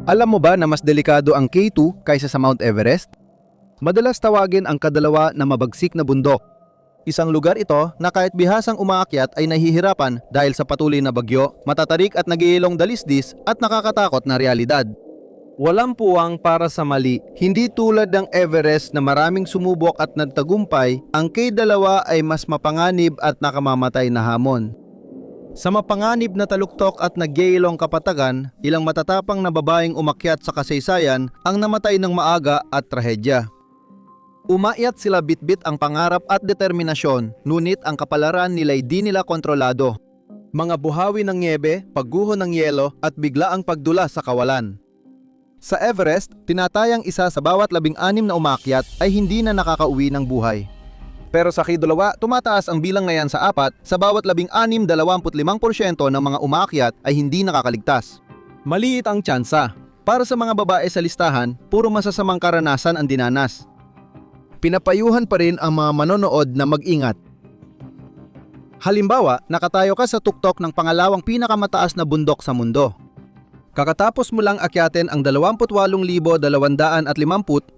Alam mo ba na mas delikado ang K2 kaysa sa Mount Everest? Madalas tawagin ang kadalawa na mabagsik na bundok. Isang lugar ito na kahit bihasang umaakyat ay nahihirapan dahil sa patuloy na bagyo, matatarik at nag-iilong dalisdis at nakakatakot na realidad. Walang puwang para sa mali. Hindi tulad ng Everest na maraming sumubok at nagtagumpay, ang K2 ay mas mapanganib at nakamamatay na hamon. Sa mapanganib na taluktok at nagyayilong kapatagan, ilang matatapang na babaeng umakyat sa kasaysayan ang namatay ng maaga at trahedya. Umakyat sila bitbit ang pangarap at determinasyon, ngunit ang kapalaran nila'y di nila kontrolado. Mga buhawi ng niebe, pagguho ng yelo at bigla ang pagdula sa kawalan. Sa Everest, tinatayang isa sa bawat 16 na umakyat ay hindi na nakakauwi ng buhay. Pero sa K2, tumataas ang bilang na yan sa 4, sa bawat 16, 25% ng mga umakyat ay hindi nakakaligtas. Maliit ang tsansa. Para sa mga babae sa listahan, puro masasamang karanasan ang dinanas. Pinapayuhan pa rin ang mga manonood na mag-ingat. Halimbawa, nakatayo ka sa tuktok ng pangalawang pinakamataas na bundok sa mundo. Kakatapos mo lang akyatin ang 28,250,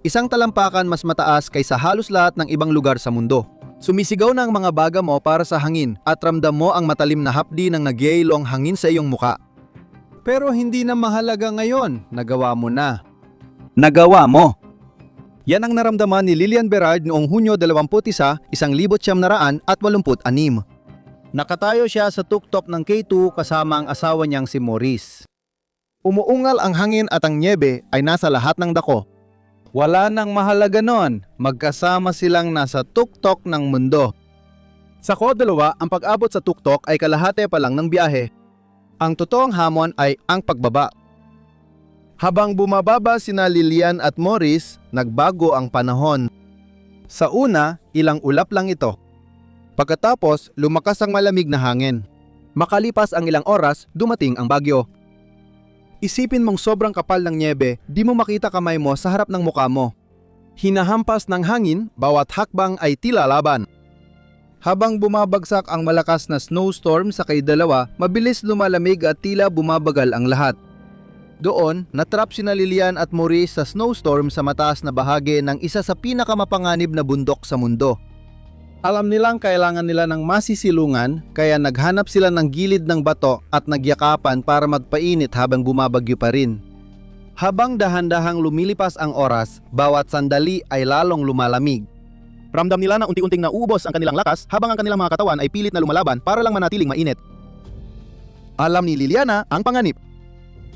isang talampakan mas mataas kaysa halos lahat ng ibang lugar sa mundo. Sumisigaw na ang mga baga mo para sa hangin at ramdam mo ang matalim na hapdi ng nagyayilong hangin sa iyong muka. Pero hindi na mahalaga ngayon, nagawa mo na. Nagawa mo! Yan ang naramdaman ni Lilian Berard noong Hunyo 21, 1986. Nakatayo siya sa tuktok ng K2 kasama ang asawa niyang si Maurice. Umuungal ang hangin at ang niebe ay nasa lahat ng dako. Wala nang mahalaga noon, magkasama silang nasa tuktok ng mundo. Sa K2, ang pag-abot sa tuktok ay kalahati pa lang ng biyahe. Ang totoong hamon ay ang pagbaba. Habang bumababa sina Lilian at Maurice, nagbago ang panahon. Sa una, ilang ulap lang ito. Pagkatapos, lumakas ang malamig na hangin. Makalipas ang ilang oras, dumating ang bagyo. Isipin mong sobrang kapal ng niebe, di mo makita kamay mo sa harap ng mukha mo. Hinahampas ng hangin, bawat hakbang ay tila laban. Habang bumabagsak ang malakas na snowstorm sa K2, mabilis lumalamig at tila bumabagal ang lahat. Doon, natrap sina Lilian at Maurice sa snowstorm sa mataas na bahagi ng isa sa pinakamapanganib na bundok sa mundo. Alam nilang kailangan nila ng masisilungan, kaya naghanap sila ng gilid ng bato at nagyakapan para magpainit habang bumabagyo pa rin. Habang dahan-dahang lumilipas ang oras, bawat sandali ay lalong lumalamig. Ramdam nila na unti-unting nauubos ang kanilang lakas habang ang kanilang mga katawan ay pilit na lumalaban para lang manatiling mainit. Alam ni Liliana ang panganib.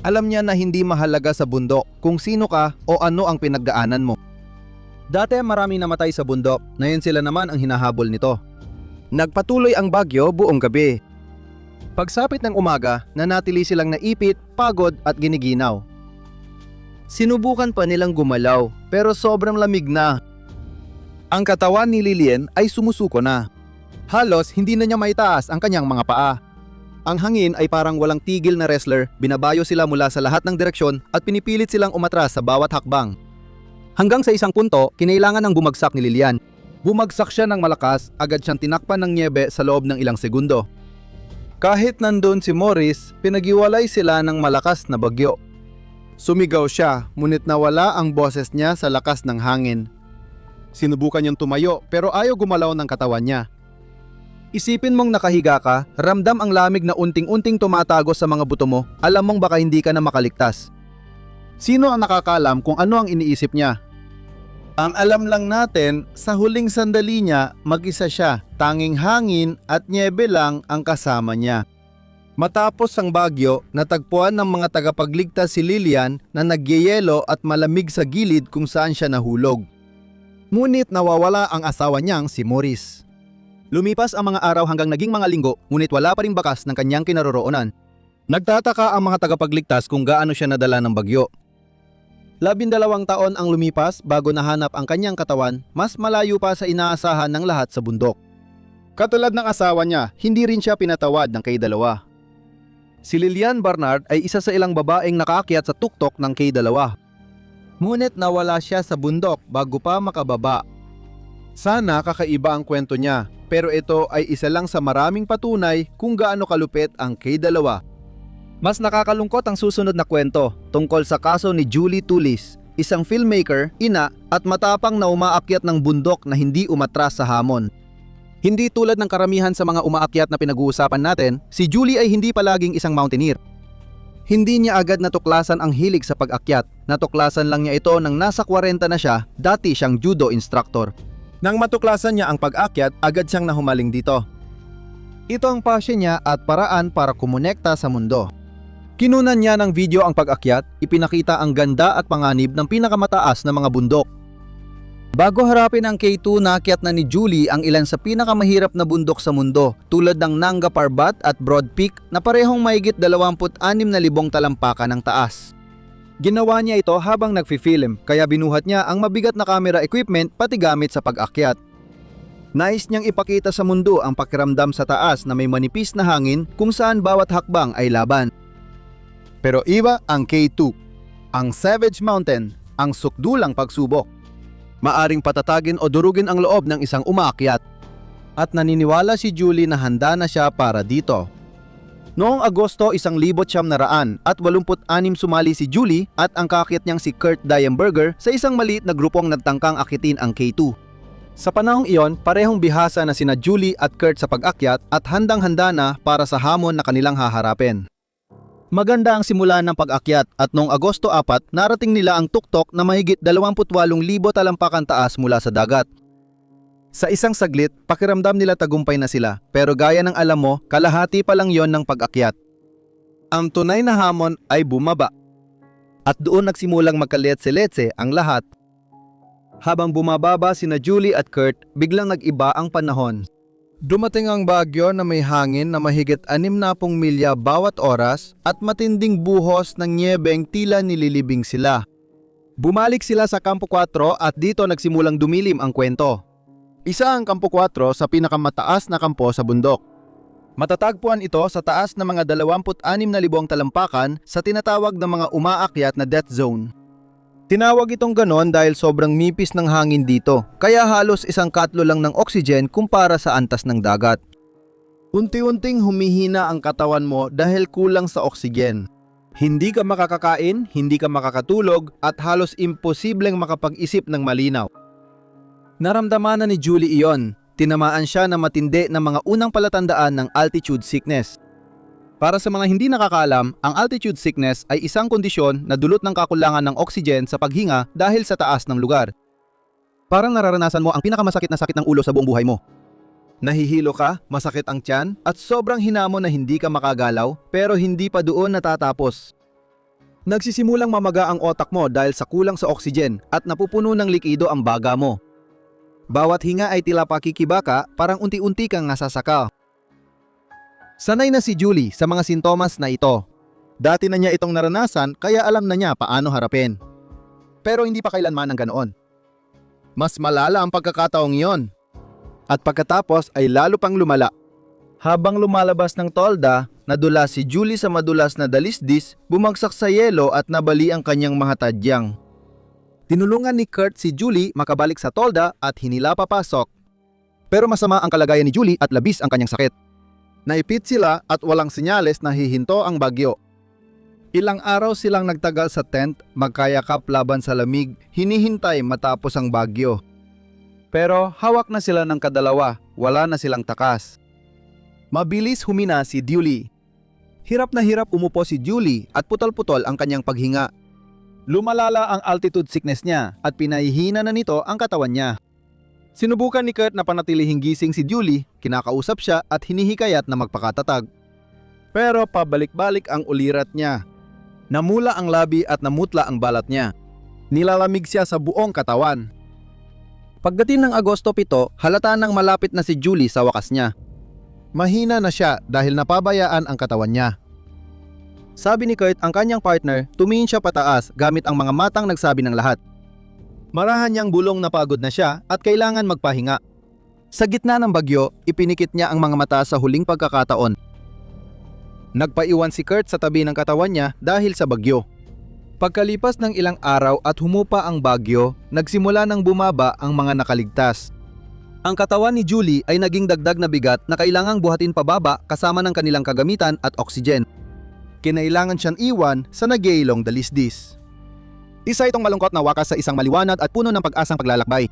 Alam niya na hindi mahalaga sa bundok kung sino ka o ano ang pinagdaanan mo. Dati maraming namatay sa bundok, ngayon sila naman ang hinahabol nito. Nagpatuloy ang bagyo buong gabi. Pagsapit ng umaga, nanatili silang naipit, pagod at giniginaw. Sinubukan pa nilang gumalaw, pero sobrang lamig na. Ang katawan ni Lilian ay sumusuko na. Halos hindi na niya maitaas ang kanyang mga paa. Ang hangin ay parang walang tigil na wrestler, binabayo sila mula sa lahat ng direksyon at pinipilit silang umatras sa bawat hakbang. Hanggang sa isang punto, kinailangan ng bumagsak ni Lilian. Bumagsak siya ng malakas, agad siyang tinakpan ng niebe sa loob ng ilang segundo. Kahit nandun si Maurice, pinag-iwalay sila ng malakas na bagyo. Sumigaw siya, ngunit nawala ang boses niya sa lakas ng hangin. Sinubukan niyang tumayo pero ayaw gumalaw ng katawan niya. Isipin mong nakahiga ka, ramdam ang lamig na unting-unting tumatago sa mga buto mo, alam mong baka hindi ka na makaligtas. Sino ang nakakalam kung ano ang iniisip niya? Ang alam lang natin, sa huling sandali niya, mag-isa siya, tanging hangin at niebe lang ang kasama niya. Matapos ang bagyo, natagpuan ng mga tagapagligtas si Lilian na nagyeyelo at malamig sa gilid kung saan siya nahulog. Ngunit nawawala ang asawa niyang si Maurice. Lumipas ang mga araw hanggang naging mga linggo, ngunit wala pa ring bakas ng kanyang kinaroroonan. Nagtataka ang mga tagapagligtas kung gaano siya nadala ng bagyo. 12 taon ang lumipas bago nahanap ang kanyang katawan, mas malayo pa sa inaasahan ng lahat sa bundok. Katulad ng asawa niya, hindi rin siya pinatawad ng K2. Si Lilian Barnard ay isa sa ilang babaeng nakaakyat sa tuktok ng K2. Ngunit nawala siya sa bundok bago pa makababa. Sana kakaiba ang kwento niya, pero ito ay isa lang sa maraming patunay kung gaano kalupit ang K2. Mas nakakalungkot ang susunod na kwento tungkol sa kaso ni Julie Tulis, isang filmmaker, ina at matapang na umaakyat ng bundok na hindi umatras sa hamon. Hindi tulad ng karamihan sa mga umaakyat na pinag-uusapan natin, si Julie ay hindi palaging isang mountaineer. Hindi niya agad natuklasan ang hilig sa pag-akyat, natuklasan lang niya ito nang nasa 40 na siya, dati siyang judo instructor. Nang matuklasan niya ang pag-akyat, agad siyang nahumaling dito. Ito ang passion niya at paraan para kumonekta sa mundo. Kinunan niya ng video ang pag-akyat, ipinakita ang ganda at panganib ng pinakamataas na mga bundok. Bago harapin ang K2, naakyat na ni Julie ang ilan sa pinakamahirap na bundok sa mundo, tulad ng Nanga Parbat at Broad Peak na parehong mahigit 26,000 talampakan ng taas. Ginawa niya ito habang nagfi-film, kaya binuhat niya ang mabigat na camera equipment pati gamit sa pag-akyat. Nais niyang ipakita sa mundo ang pakiramdam sa taas na may manipis na hangin kung saan bawat hakbang ay laban. Pero iba ang K2, ang Savage Mountain, ang sukdulang pagsubok. Maaring patatagin o durugin ang loob ng isang umaakyat. At naniniwala si Julie na handa na siya para dito. Noong Agosto 1986 sumali si Julie at ang kaakyat niyang si Kurt Diemberger sa isang maliit na grupong nagtangkang akitin ang K2. Sa panahong iyon, parehong bihasa na sina Julie at Kurt sa pag-akyat at handang-handa na para sa hamon na kanilang haharapin. Maganda ang simula ng pag-akyat at noong Agosto 4, narating nila ang tuktok na mahigit 28,000 talampakan taas mula sa dagat. Sa isang saglit, pakiramdam nila tagumpay na sila, pero gaya ng alam mo, kalahati pa lang yon ng pag-akyat. Ang tunay na hamon ay bumaba. At doon nagsimulang magkaletse-letse ang lahat. Habang bumababa sina Julie at Kurt, biglang nag-iba ang panahon. Dumating ang bagyo na may hangin na mahigit 60 milya bawat oras at matinding buhos ng niyebeng tila nililibing sila. Bumalik sila sa Kampo 4 at dito nagsimulang dumilim ang kwento. Isa ang Kampo 4 sa pinakamataas na kampo sa bundok. Matatagpuan ito sa taas ng mga 26,000 talampakan sa tinatawag na mga umaakyat na death zone. Tinawag itong ganon dahil sobrang nipis ng hangin dito, kaya halos isang katlo lang ng oxygen kumpara sa antas ng dagat. Unti-unting humihina ang katawan mo dahil kulang sa oxygen. Hindi ka makakakain, hindi ka makakatulog at halos imposibleng makapag-isip ng malinaw. Naramdaman na ni Julie iyon. Tinamaan siya na matindi ng mga unang palatandaan ng altitude sickness. Para sa mga hindi nakakaalam, ang altitude sickness ay isang kondisyon na dulot ng kakulangan ng oxygen sa paghinga dahil sa taas ng lugar. Parang nararanasan mo ang pinakamasakit na sakit ng ulo sa buong buhay mo. Nahihilo ka, masakit ang tiyan, at sobrang hinamon na hindi ka makagalaw, pero hindi pa doon natatapos. Nagsisimulang mamaga ang otak mo dahil sa kulang sa oxygen at napupuno ng likido ang baga mo. Bawat hinga ay tila pakikibaka, parang unti-unti kang nasasaka. Sanay na si Julie sa mga sintomas na ito. Dati na niya itong naranasan kaya alam na niya paano harapin. Pero hindi pa kailanman ang ganoon. Mas malala ang pagkakataong iyon. At pagkatapos ay lalo pang lumala. Habang lumalabas ng tolda, nadula si Julie sa madulas na dalisdis, bumagsak sa yelo at nabali ang kanyang mga tadyang. Tinulungan ni Kurt si Julie makabalik sa tolda at hinila papasok. Pero masama ang kalagayan ni Julie at labis ang kanyang sakit. Naipit sila at walang senyales na hihinto ang bagyo. Ilang araw silang nagtagal sa tent, magkayakap laban sa lamig, hinihintay matapos ang bagyo. Pero hawak na sila ng kadalawa, wala na silang takas. Mabilis humina si Julie. Hirap na hirap umupo si Julie at putol-putol ang kanyang paghinga. Lumalala ang altitude sickness niya at pinahihina na nito ang katawan niya. Sinubukan ni Kurt na panatilihing gising si Julie, kinakausap siya at hinihikayat na magpakatatag. Pero pabalik-balik ang ulirat niya. Namula ang labi at namutla ang balat niya. Nilalamig siya sa buong katawan. Pagdating ng Agosto 7, halata nang malapit na si Julie sa wakas niya. Mahina na siya dahil napabayaan ang katawan niya. Sabi ni Kurt ang kanyang partner, tumingin siya pataas gamit ang mga matang nagsabi ng lahat. Marahan niyang bulong na pagod na siya at kailangan magpahinga. Sa gitna ng bagyo, ipinikit niya ang mga mata sa huling pagkakataon. Nagpaiwan si Kurt sa tabi ng katawan niya dahil sa bagyo. Pagkalipas ng ilang araw at humupa ang bagyo, nagsimula ng bumaba ang mga nakaligtas. Ang katawan ni Julie ay naging dagdag na bigat na kailangang buhatin pababa kasama ng kanilang kagamitan at oxygen. kinailangan siyang iwan sa nagyaylong dalisdis. Isa itong malungkot na wakas sa isang maliwanag at puno ng pag-asang paglalakbay.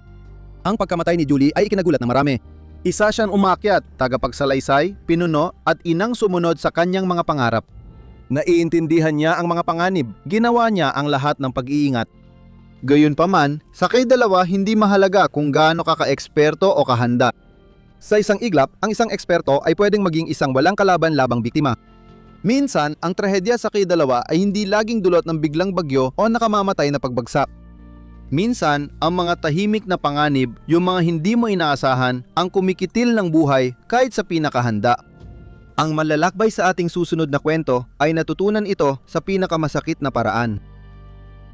Ang pagkamatay ni Julie ay ikinagulat ng marami. Isa siyang umakyat, tagapagsalaysay, pinuno at inang sumunod sa kanyang mga pangarap. Naiintindihan niya ang mga panganib, ginawa niya ang lahat ng pag-iingat. Gayunpaman, sa kay-dalawa hindi mahalaga kung gaano ka ka-eksperto o kahanda. Sa isang iglap, ang isang eksperto ay pwedeng maging isang walang kalaban-labang biktima. Minsan, ang trahedya sa kay-dalawa ay hindi laging dulot ng biglang bagyo o nakamamatay na pagbagsak. Minsan, ang mga tahimik na panganib, yung mga hindi mo inaasahan, ang kumikitil ng buhay kahit sa pinakahanda. Ang malalakbay sa ating susunod na kwento ay natutunan ito sa pinakamasakit na paraan.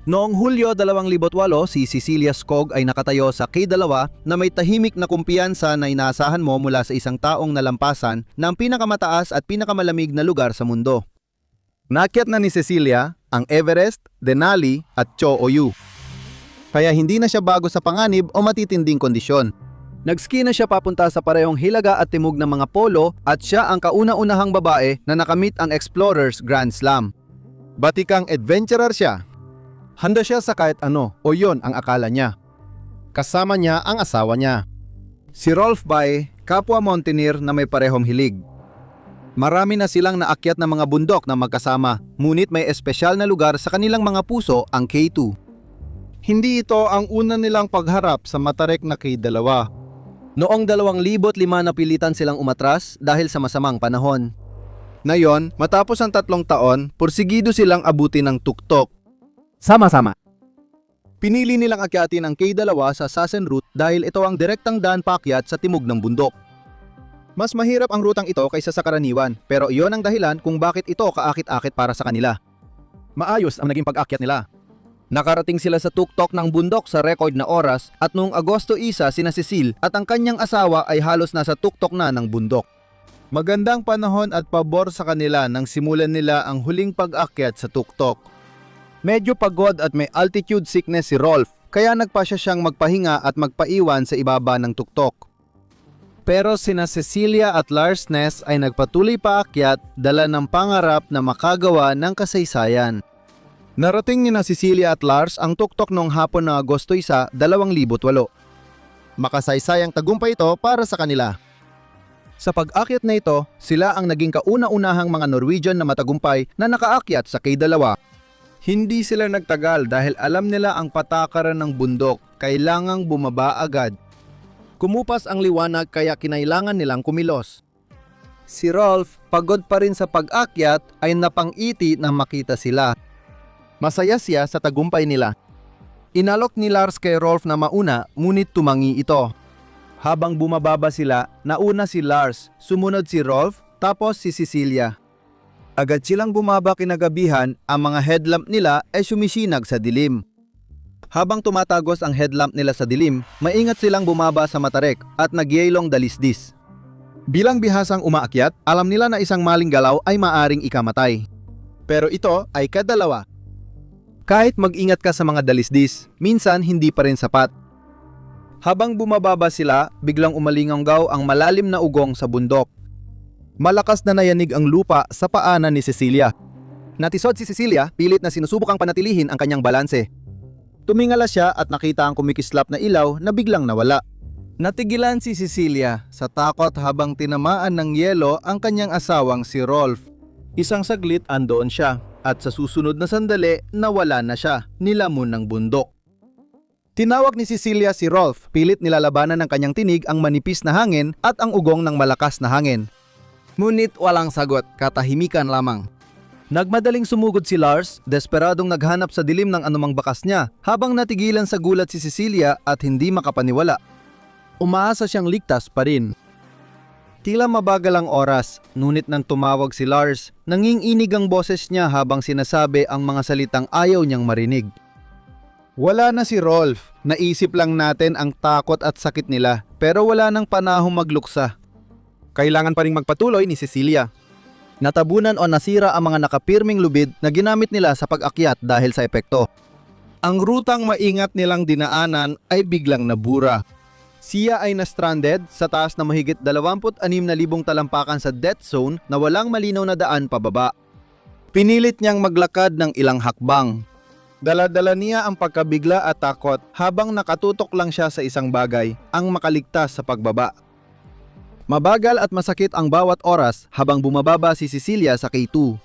Noong Hulyo 2008, si Cecilia Skog ay nakatayo sa K2 na may tahimik na kumpiyansa na inaasahan mo mula sa isang taong nalampasan ng pinakamataas at pinakamalamig na lugar sa mundo. Naakyat na ni Cecilia ang Everest, Denali at Cho Oyu. Kaya hindi na siya bago sa panganib o matitinding kondisyon. Nagski na siya papunta sa parehong hilaga at timog ng mga polo at siya ang kauna-unahang babae na nakamit ang Explorers Grand Slam. Batikang adventurer siya. Handa siya sa kahit ano o yon ang akala niya. Kasama niya ang asawa niya. Si Rolf Bay, kapwa mountaineer na may parehong hilig. Marami na silang naakyat na mga bundok na magkasama, ngunit may espesyal na lugar sa kanilang mga puso ang K2. Hindi ito ang una nilang pagharap sa matarik na K2. Noong 2005 napilitan silang umatras dahil sa masamang panahon. Ngayon, matapos ang 3 taon, pursigido silang abutin ng tuktok. Sama-sama. Pinili nilang akyatin ang K2 sa Sassen Route dahil ito ang direktang daan paakyat sa timog ng bundok. Mas mahirap ang rutang ito kaysa sa karaniwan, pero iyon ang dahilan kung bakit ito kaakit-akit para sa kanila. Maayos ang naging pag-akyat nila. Nakarating sila sa tuktok ng bundok sa record na oras at noong Agosto 1 sina Cecil at ang kanyang asawa ay halos nasa tuktok na ng bundok. Magandang panahon at pabor sa kanila nang simulan nila ang huling pag-akyat sa tuktok. Medyo pagod at may altitude sickness si Rolf, kaya nagpasya siyang magpahinga at magpaiwan sa ibaba ng tuktok. Pero sina Cecilia at Lars Ness ay nagpatuloy paakyat, dala ng pangarap na makagawa ng kasaysayan. Narating ni na Cecilia at Lars ang tuktok noong hapon ng Agosto 1, 2008. Makasaysayang tagumpay ito para sa kanila. Sa pag-akyat na ito, sila ang naging kauna-unahang mga Norwegian na matagumpay na nakaakyat sa K2. Hindi sila nagtagal dahil alam nila ang patakaran ng bundok, kailangang bumaba agad. Kumupas ang liwanag kaya kinailangan nilang kumilos. Si Rolf, pagod pa rin sa pag-akyat, ay napangiti na makita sila. Masaya siya sa tagumpay nila. Inalok ni Lars kay Rolf na mauna, ngunit tumangi ito. Habang bumababa sila, nauna si Lars, sumunod si Rolf, tapos si Cecilia. Agad silang bumaba kinagabihan, ang mga headlamp nila ay sumisinag sa dilim. Habang tumatagos ang headlamp nila sa dilim, maingat silang bumaba sa matarik at nagyaylong dalisdis. Bilang bihasang umaakyat, alam nila na isang maling galaw ay maaring ikamatay. Pero ito ay kadalawa. Kahit mag-ingat ka sa mga dalisdis, minsan hindi pa rin sapat. Habang bumababa sila, biglang umalinganggaw ang malalim na ugong sa bundok. Malakas na nayanig ang lupa sa paanan ni Cecilia. Natisod si Cecilia, pilit na sinusubukang panatilihin ang kanyang balanse. Tumingala siya at nakita ang kumikislap na ilaw na biglang nawala. Natigilan si Cecilia sa takot habang tinamaan ng yelo ang kanyang asawang si Rolf. Isang saglit andoon siya at sa susunod na sandali nawala na siya, nilamon ng bundok. Tinawag ni Cecilia si Rolf, pilit nilalabanan ng kanyang tinig ang manipis na hangin at ang ugong ng malakas na hangin. Ngunit walang sagot, katahimikan lamang. Nagmadaling sumugod si Lars, desperadong naghanap sa dilim ng anumang bakas niya, habang natigilan sa gulat si Cecilia at hindi makapaniwala. Umaasa siyang ligtas pa rin. Tila mabagal ang oras, ngunit nang tumawag si Lars, nanginginig ang boses niya habang sinasabi ang mga salitang ayaw niyang marinig. Wala na si Rolf, naisip lang natin ang takot at sakit nila, pero wala nang panahong magluksa. Kailangan pa ring magpatuloy ni Cecilia. Natabunan o nasira ang mga nakapirming lubid na ginamit nila sa pag-akyat dahil sa epekto. Ang rutang maingat nilang dinaanan ay biglang nabura. Siya ay na-stranded sa taas na mahigit 26,000 talampakan sa death zone na walang malinaw na daan pababa. Pinilit niyang maglakad ng ilang hakbang. Dala-dala niya ang pagkabigla at takot habang nakatutok lang siya sa isang bagay, ang makaligtas sa pagbaba. Mabagal at masakit ang bawat oras habang bumababa si Cecilia sa K2.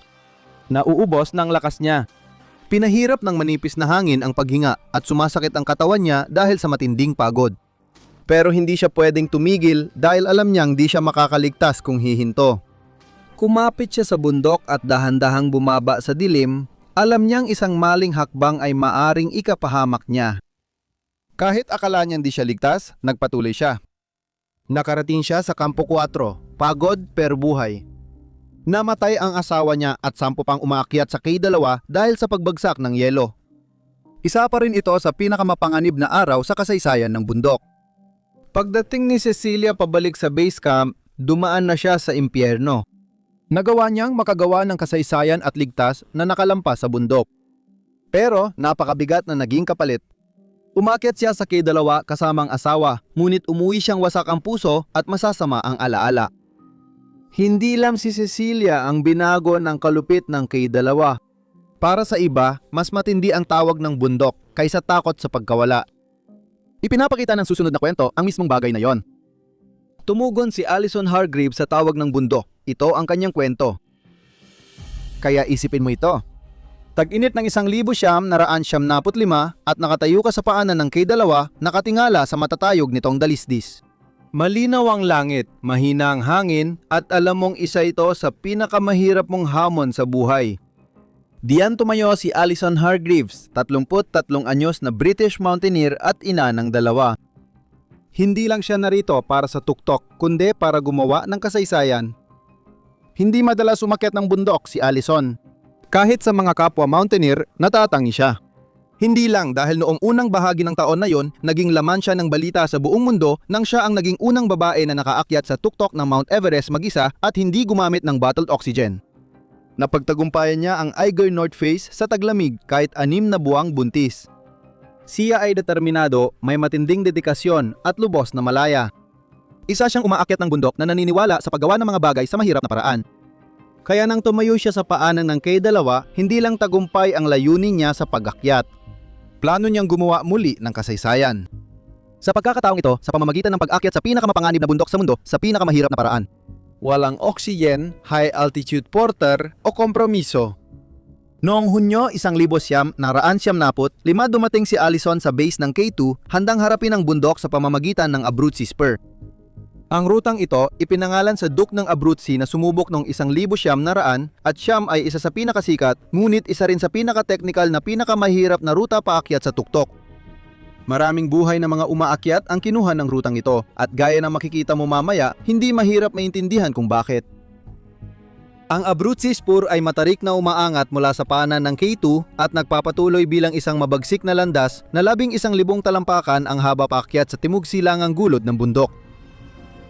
Nauubos ng lakas niya. Pinahirap ng manipis na hangin ang paghinga at sumasakit ang katawan niya dahil sa matinding pagod. Pero hindi siya pwedeng tumigil dahil alam niyang di siya makakaligtas kung hihinto. Kumapit siya sa bundok at dahan-dahang bumaba sa dilim. Alam niyang isang maling hakbang ay maaring ikapahamak niya. Kahit akala niyang di siya ligtas, nagpatuloy siya. Nakarating siya sa Kampo 4, pagod pero buhay. Namatay ang asawa niya at 10 pang umaakyat sa K2 dahil sa pagbagsak ng yelo. Isa pa rin ito sa pinakamapanganib na araw sa kasaysayan ng bundok. Pagdating ni Cecilia pabalik sa base camp, dumaan na siya sa impyerno. Nagawa niyang makagawa ng kasaysayan at ligtas na nakalampas sa bundok. Pero napakabigat na naging kapalit. Umakyat siya sa K2 kasamang asawa, ngunit umuwi siyang wasak ang puso at masasama ang alaala. Hindi lang si Cecilia ang binago ng kalupit ng K2. Para sa iba, mas matindi ang tawag ng bundok kaysa takot sa pagkawala. Ipinapakita ng susunod na kwento ang mismong bagay na yon. Tumugon si Alison Hargreaves sa tawag ng bundok. Ito ang kanyang kwento. Kaya isipin mo ito. Tag-init ng 1,975 at nakatayo ka sa paanan ng K2, nakatingala sa matatayog nitong dalisdis. Malinaw ang langit, mahina ang hangin at alam mong isa ito sa pinakamahirap mong hamon sa buhay. Diyan tumayo si Alison Hargreaves, 33 anyos na British mountaineer at ina ng 2. Hindi lang siya narito para sa tuktok, kundi para gumawa ng kasaysayan. Hindi madalas umakyat ng bundok si Alison. Kahit sa mga kapwa mountaineer, natatangi siya. Hindi lang dahil noong unang bahagi ng taon na yon, naging laman siya ng balita sa buong mundo nang siya ang naging unang babae na nakaakyat sa tuktok ng Mount Everest mag-isa at hindi gumamit ng bottled oxygen. Napagtagumpayan niya ang Eiger North Face sa taglamig kahit 6 na buwang buntis. Siya ay determinado, may matinding dedikasyon at lubos na malaya. Isa siyang umaakyat ng bundok na naniniwala sa paggawa ng mga bagay sa mahirap na paraan. Kaya nang tumayo siya sa paanan ng K2, hindi lang tagumpay ang layunin niya sa pag-akyat. Plano niyang gumawa muli ng kasaysayan. Sa pagkakataong ito, sa pamamagitan ng pag-akyat sa pinakamapanganib na bundok sa mundo sa pinakamahirap na paraan. Walang oxygen, high altitude porter o kompromiso. Noong Hunyo 1975, dumating si Alison sa base ng K2 handang harapin ang bundok sa pamamagitan ng Abruzzi Spur. Ang rutang ito ipinangalan sa Duke ng Abruzzi na sumubok noong 1900 at siyam ay isa sa pinakasikat ngunit isa rin sa pinaka-technical na pinakamahirap na ruta paakyat sa tuktok. Maraming buhay na mga umaakyat ang kinuha ng rutang ito at gaya ng makikita mo mamaya, hindi mahirap maintindihan kung bakit. Ang Abruzzi Spur ay matarik na umaangat mula sa paanan ng K2 at nagpapatuloy bilang isang mabagsik na landas na 11,000 talampakan ang haba paakyat sa timog silangang gulod ng bundok.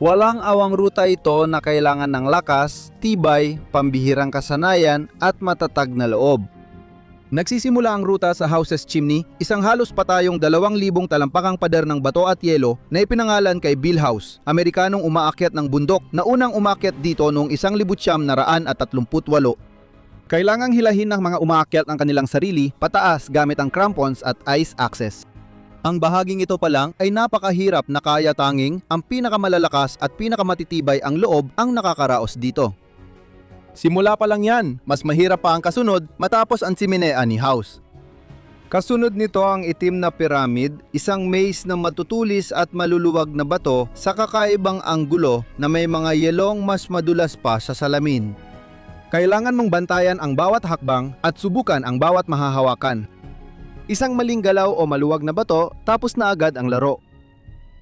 Walang awang ruta ito na kailangan ng lakas, tibay, pambihirang kasanayan at matatag na loob. Nagsisimula ang ruta sa Houses Chimney, isang halos patayong 2,000 talampakang pader ng bato at yelo na ipinangalan kay Bill House, Amerikanong umaakyat ng bundok na unang umakyat dito noong 1938. Kailangang hilahin ng mga umaakyat ang kanilang sarili pataas gamit ang crampons at ice axes. Ang bahaging ito pa lang ay napakahirap na kaya tanging ang pinakamalalakas at pinakamatitibay ang loob ang nakakaraos dito. Simula pa lang yan, mas mahirap pa ang kasunod matapos ang simenea ni House. Kasunod nito ang itim na pyramid, isang maze na matutulis at maluluwag na bato sa kakaibang anggulo na may mga yelong mas madulas pa sa salamin. Kailangan mong bantayan ang bawat hakbang at subukan ang bawat mahahawakan. Isang maling galaw o maluwag na bato, tapos na agad ang laro.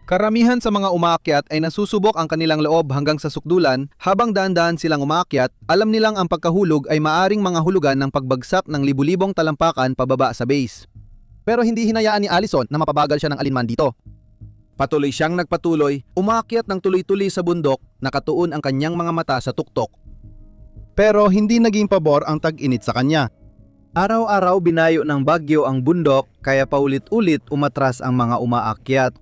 Karamihan sa mga umaakyat ay nasusubok ang kanilang loob hanggang sa sukdulan. Habang dahan-dahan silang umaakyat, alam nilang ang pagkahulog ay maaring mga hulugan ng pagbagsak ng libu-libong talampakan pababa sa base. Pero hindi hinayaan ni Alison na mapabagal siya ng alinman dito. Patuloy siyang nagpatuloy, umaakyat ng tuloy-tuloy sa bundok, nakatuon ang kanyang mga mata sa tuktok. Pero hindi naging pabor ang tag-init sa kanya. Araw-araw binayo ng bagyo ang bundok kaya paulit-ulit umatras ang mga umaakyat.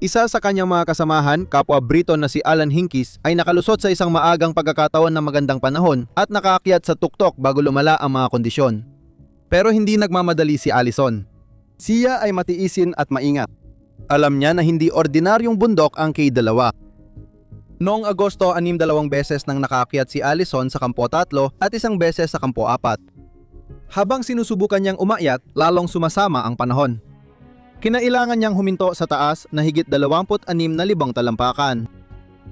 Isa sa kanyang mga kasamahan, kapwa Briton na si Alan Hinkis, ay nakalusot sa isang maagang pagkakataon ng magandang panahon at nakaakyat sa tuktok bago lumala ang mga kondisyon. Pero hindi nagmamadali si Allison. Siya ay matiisin at maingat. Alam niya na hindi ordinaryong bundok ang K2. Noong Agosto, 62 beses nang nakaakyat si Allison sa Kampo 3 at isang beses sa Kampo 4. Habang sinusubukan niyang umakyat, lalong sumasama ang panahon. Kinailangan niyang huminto sa taas na higit 26,000 talampakan.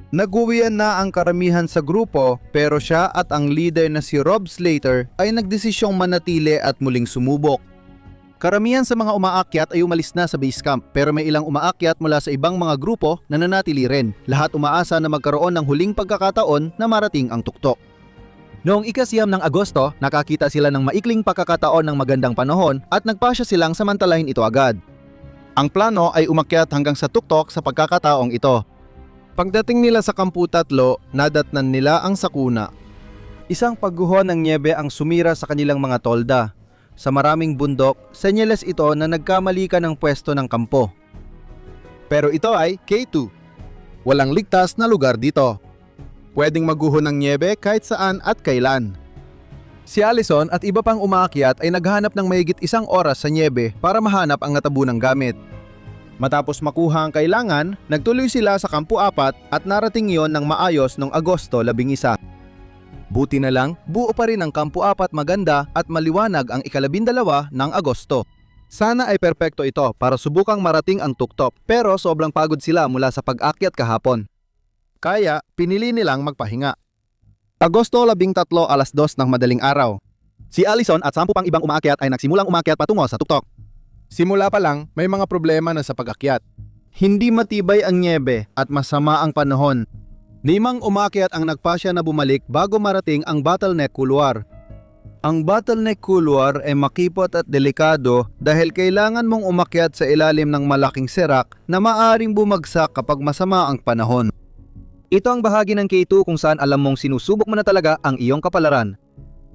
Nag-uwian na ang karamihan sa grupo pero siya at ang leader na si Rob Slater ay nagdesisyong manatili at muling sumubok. Karamihan sa mga umaakyat ay umalis na sa base camp pero may ilang umaakyat mula sa ibang mga grupo na nanatili rin. Lahat umaasa na magkaroon ng huling pagkakataon na marating ang tuktok. Noong ika-9 ng Agosto, nakakita sila ng maikling pagkakataon ng magandang panahon at nagpasya silang samantalahin ito agad. Ang plano ay umakyat hanggang sa tuktok sa pagkakataong ito. Pagdating nila sa Kampo 3, nadatnan nila ang sakuna. Isang pagguho ng nyebe ang sumira sa kanilang mga tolda. Sa maraming bundok, senyales ito na nagkamali ka ng pwesto ng kampo. Pero ito ay K2. Walang ligtas na lugar dito. Pwedeng maguho ng nyebe kahit saan at kailan. Si Allison at iba pang umaakyat ay naghanap ng mahigit 1 oras sa nyebe para mahanap ang natabunang gamit. Matapos makuha ang kailangan, nagtuloy sila sa Kampo 4 at narating yon ng maayos noong Agosto 11. Buti na lang, buo pa rin ang Kampo 4 maganda at maliwanag ang ika-12 ng Agosto. Sana ay perpekto ito para subukang marating ang tuktok pero sobrang pagod sila mula sa pag-akyat kahapon. Kaya pinili nilang magpahinga. Agosto 13, 2:00 ng madaling araw. Si Allison at 10 pang ibang umaakyat ay nagsimulang umakyat patungo sa tuktok. Simula pa lang, may mga problema na sa pag-akyat. Hindi matibay ang nyebe at masama ang panahon. 5 umaakyat ang nagpasya na bumalik bago marating ang bottleneck couloir. Ang bottleneck couloir ay makipot at delikado dahil kailangan mong umakyat sa ilalim ng malaking serak na maaring bumagsak kapag masama ang panahon. Ito ang bahagi ng K2 kung saan alam mong sinusubok mo na talaga ang iyong kapalaran.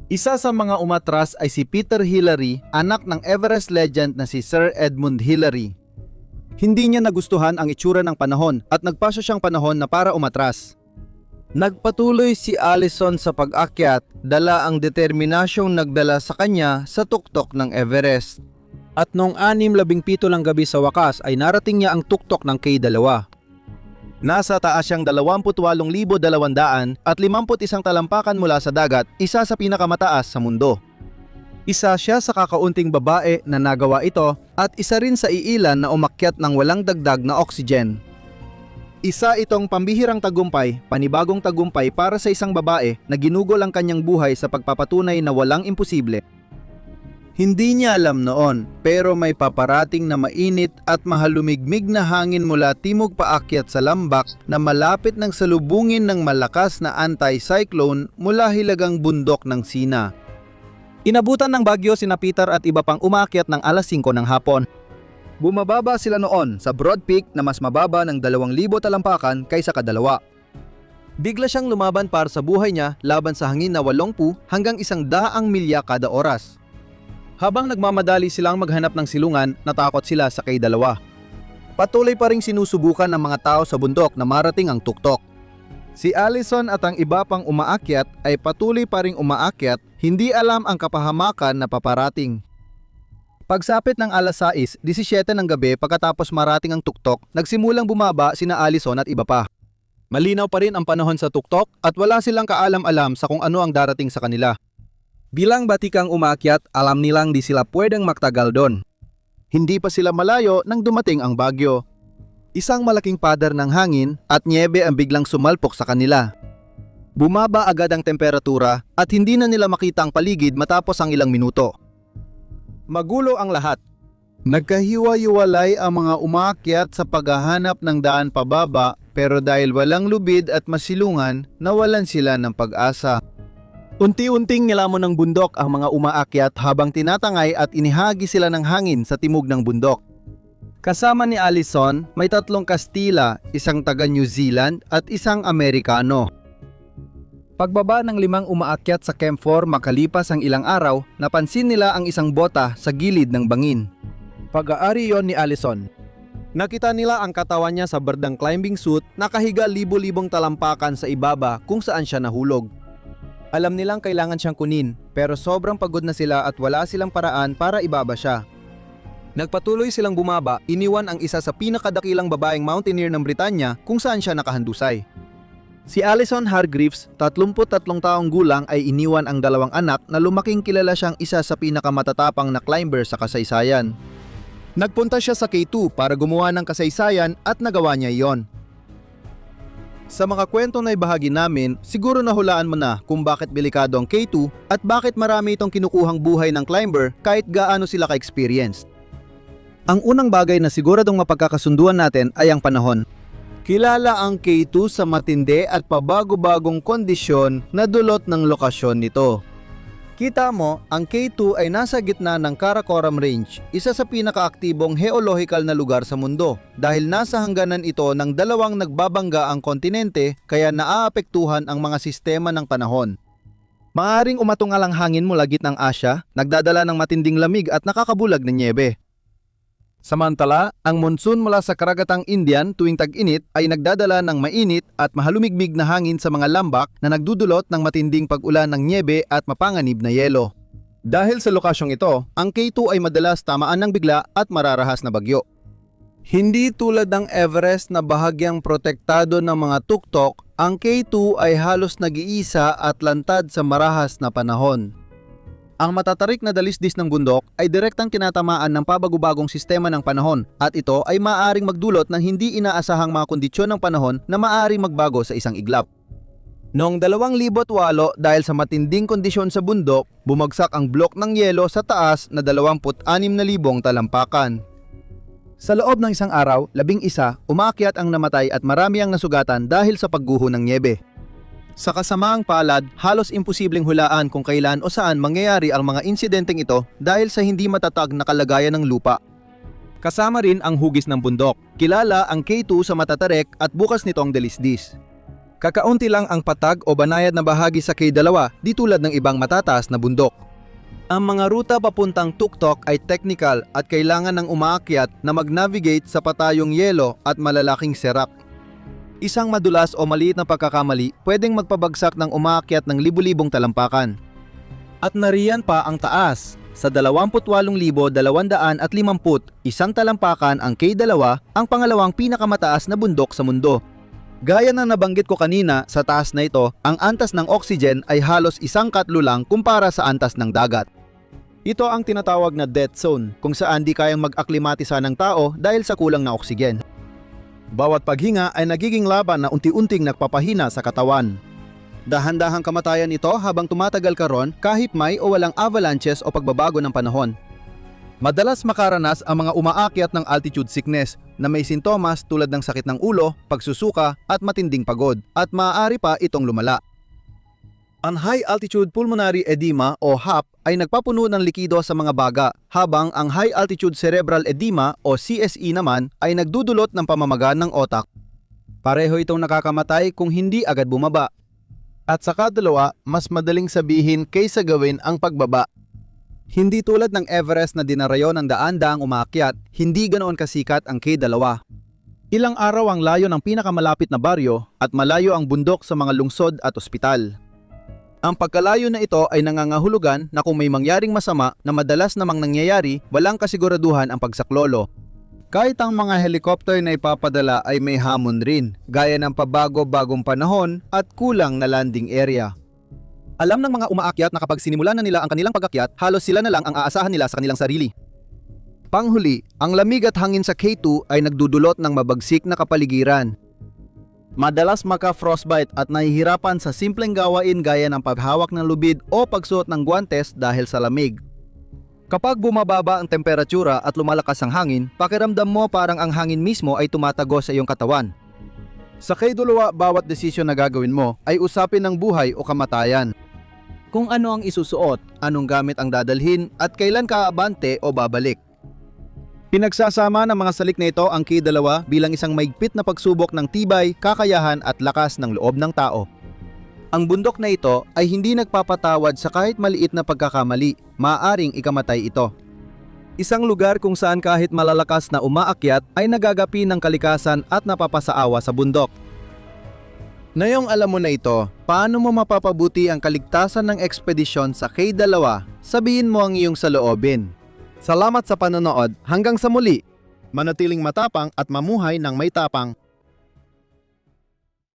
Isa sa mga umatras ay si Peter Hillary, anak ng Everest legend na si Sir Edmund Hillary. Hindi niya nagustuhan ang itsura ng panahon at nagpasya siyang panahon na para umatras. Nagpatuloy si Allison sa pag-akyat, dala ang determinasyong nagdala sa kanya sa tuktok ng Everest. At noong 6:17 ng gabi sa wakas ay narating niya ang tuktok ng K2. Nasa taas siyang 28,200 at 51 talampakan mula sa dagat, isa sa pinakamataas sa mundo. Isa siya sa kakaunting babae na nagawa ito at isa rin sa iilan na umakyat ng walang dagdag na oxygen. Isa itong pambihirang tagumpay, panibagong tagumpay para sa isang babae na ginugol ang kanyang buhay sa pagpapatunay na walang imposible. Hindi niya alam noon, pero may paparating na mainit at mahalumigmig na hangin mula timog paakyat sa lambak na malapit ng salubungin ng malakas na anti-cyclone mula hilagang bundok ng Sina. Inabutan ng bagyo sina Peter at iba pang umaakyat ng alas 5 ng hapon. Bumababa sila noon sa Broad Peak na mas mababa ng 2,000 talampakan kaysa kadalawa. Bigla siyang lumaban para sa buhay niya laban sa hangin na 80 hanggang 100 milya kada oras. Habang nagmamadali silang maghanap ng silungan, natakot sila sa K2. Patuloy pa ring sinusubukan ng mga tao sa bundok na marating ang tuktok. Si Allison at ang iba pang umaakyat ay patuloy pa ring umaakyat, hindi alam ang kapahamakan na paparating. Pagsapit ng alas 6:17 ng gabi pagkatapos marating ang tuktok, nagsimulang bumaba sina Allison at iba pa. Malinaw pa rin ang panahon sa tuktok at wala silang kaalam-alam sa kung ano ang darating sa kanila. Bilang batikang umaakyat, alam nilang di sila pwedeng magtagal doon. Hindi pa sila malayo nang dumating ang bagyo. Isang malaking pader ng hangin at nyebe ang biglang sumalpok sa kanila. Bumaba agad ang temperatura at hindi na nila makita ang paligid matapos ang ilang minuto. Magulo ang lahat. Nagkahiwa-hiwalay ang mga umaakyat sa paghahanap ng daan pababa pero dahil walang lubid at masilungan, nawalan sila ng pag-asa. Unti-unting nilamon ng bundok ang mga umaakyat habang tinatangay at inihagi sila ng hangin sa timog ng bundok. Kasama ni Allison, may 3 Kastila, isang taga New Zealand at isang Amerikano. Pagbaba ng 5 umaakyat sa Camp 4 makalipas ang ilang araw, napansin nila ang isang bota sa gilid ng bangin. Pag-aari yon ni Allison. Nakita nila ang katawan niya sa berdang climbing suit, nakahiga libo-libong talampakan sa ibaba kung saan siya nahulog. Alam nilang kailangan siyang kunin, pero sobrang pagod na sila at wala silang paraan para ibaba siya. Nagpatuloy silang bumaba, iniwan ang isa sa pinakadakilang babaeng mountaineer ng Britanya kung saan siya nakahandusay. Si Alison Hargreaves, 33 taong gulang, ay iniwan ang dalawang anak na lumaking kilala siyang isa sa pinakamatatapang na climber sa kasaysayan. Nagpunta siya sa K2 para gumawa ng kasaysayan at nagawa niya iyon. Sa mga kwento na ibahagi namin, siguro nahulaan mo na kung bakit delikado ang K2 at bakit marami itong kinukuhang buhay ng climber kahit gaano sila ka-experienced. Ang unang bagay na siguradong mapagkakasunduan natin ay ang panahon. Kilala ang K2 sa matindi at pabago-bagong kondisyon na dulot ng lokasyon nito. Kita mo, ang K2 ay nasa gitna ng Karakoram Range, isa sa pinakaaktibong geological na lugar sa mundo. Dahil nasa hangganan ito ng dalawang nagbabangga ang kontinente, kaya naaapektuhan ang mga sistema ng panahon. Maaring umatungal ang hangin mula gitnang Asya, nagdadala ng matinding lamig at nakakabulag ng nyebe. Samantala, ang monsoon mula sa karagatang Indian tuwing tag-init ay nagdadala ng mainit at mahalumigmig na hangin sa mga lambak na nagdudulot ng matinding pag-ulan ng nyebe at mapanganib na yelo. Dahil sa lokasyong ito, ang K2 ay madalas tamaan ng bigla at mararahas na bagyo. Hindi tulad ng Everest na bahagyang protektado ng mga tuktok, ang K2 ay halos nag-iisa at lantad sa marahas na panahon. Ang matatarik na dalisdis ng bundok ay direktang kinatamaan ng pabago-bagong sistema ng panahon at ito ay maaaring magdulot ng hindi inaasahang mga kondisyon ng panahon na maaaring magbago sa isang iglap. Noong 2008 dahil sa matinding kondisyon sa bundok, bumagsak ang blok ng yelo sa taas na 26,000 talampakan. Sa loob ng isang araw, 11 umaakyat ang namatay at marami ang nasugatan dahil sa pagguho ng nyebe. Sa kasamaang palad, halos imposibleng hulaan kung kailan o saan mangyayari ang mga insidenteng ito dahil sa hindi matatag na kalagayan ng lupa. Kasama rin ang hugis ng bundok. Kilala ang K2 sa matatarik at bukas nito ang dalisdis. Kakaunti lang ang patag o banayad na bahagi sa K2 di tulad ng ibang matataas na bundok. Ang mga ruta papuntang tuktok ay technical at kailangan ng umaakyat na mag-navigate sa patayong yelo at malalaking serak. Isang madulas o maliit na pagkakamali pwedeng magpabagsak ng umaakyat ng libu-libong talampakan. At nariyan pa ang taas. Sa 28,250, isang talampakan ang K2, ang pangalawang pinakamataas na bundok sa mundo. Gaya na nabanggit ko kanina, sa taas na ito, ang antas ng oxygen ay halos 1/4 lang kumpara sa antas ng dagat. Ito ang tinatawag na death zone, kung saan di kayang mag-aklimatisa ng tao dahil sa kulang na oxygen. Bawat paghinga ay nagiging laban na unti-unting nagpapahina sa katawan. Dahan-dahang kamatayan ito habang tumatagal ka ron kahit may o walang avalanches o pagbabago ng panahon. Madalas makaranas ang mga umaakyat ng altitude sickness na may sintomas tulad ng sakit ng ulo, pagsusuka at matinding pagod at maaari pa itong lumala. Ang high altitude pulmonary edema o HAP ay nagpapuno ng likido sa mga baga, habang ang high altitude cerebral edema o CSE naman ay nagdudulot ng pamamaga ng otak. Pareho itong nakakamatay kung hindi agad bumaba. At sa kadalawa, mas madaling sabihin kaysa gawin ang pagbaba. Hindi tulad ng Everest na dinarayo ng daan-daang umaakyat, hindi ganoon kasikat ang K2. Ilang araw ang layo ng pinakamalapit na baryo at malayo ang bundok sa mga lungsod at ospital. Ang pagkalayo na ito ay nangangahulugan na kung may mangyaring masama na madalas namang nangyayari, walang kasiguraduhan ang pagsaklolo. Kahit ang mga helicopter na ipapadala ay may hamon rin, gaya ng pabago-bagong panahon at kulang na landing area. Alam ng mga umaakyat na kapag sinimulan na nila ang kanilang pag-akyat, halos sila na lang ang aasahan nila sa kanilang sarili. Panghuli, ang lamig at hangin sa K2 ay nagdudulot ng mabagsik na kapaligiran. Madalas maka-frostbite at nahihirapan sa simpleng gawain gaya ng paghawak ng lubid o pagsuot ng guwantes dahil sa lamig. Kapag bumababa ang temperatura at lumalakas ang hangin, pakiramdam mo parang ang hangin mismo ay tumatago sa iyong katawan. Sa K2, bawat desisyon na gagawin mo ay usapin ng buhay o kamatayan. Kung ano ang isusuot, anong gamit ang dadalhin at kailan ka aabante o babalik. Pinagsasama ng mga salik na ito ang K2 bilang isang maigpit na pagsubok ng tibay, kakayahan at lakas ng loob ng tao. Ang bundok na ito ay hindi nagpapatawad sa kahit maliit na pagkakamali, maaaring ikamatay ito. Isang lugar kung saan kahit malalakas na umaakyat ay nagagapi ng kalikasan at napapasaawa sa bundok. Ngayong alam mo na ito, paano mo mapapabuti ang kaligtasan ng ekspedisyon sa K2? Sabihin mo ang iyong saloobin. Salamat sa panonood, hanggang sa muli! Manatiling matapang at mamuhay ng may tapang.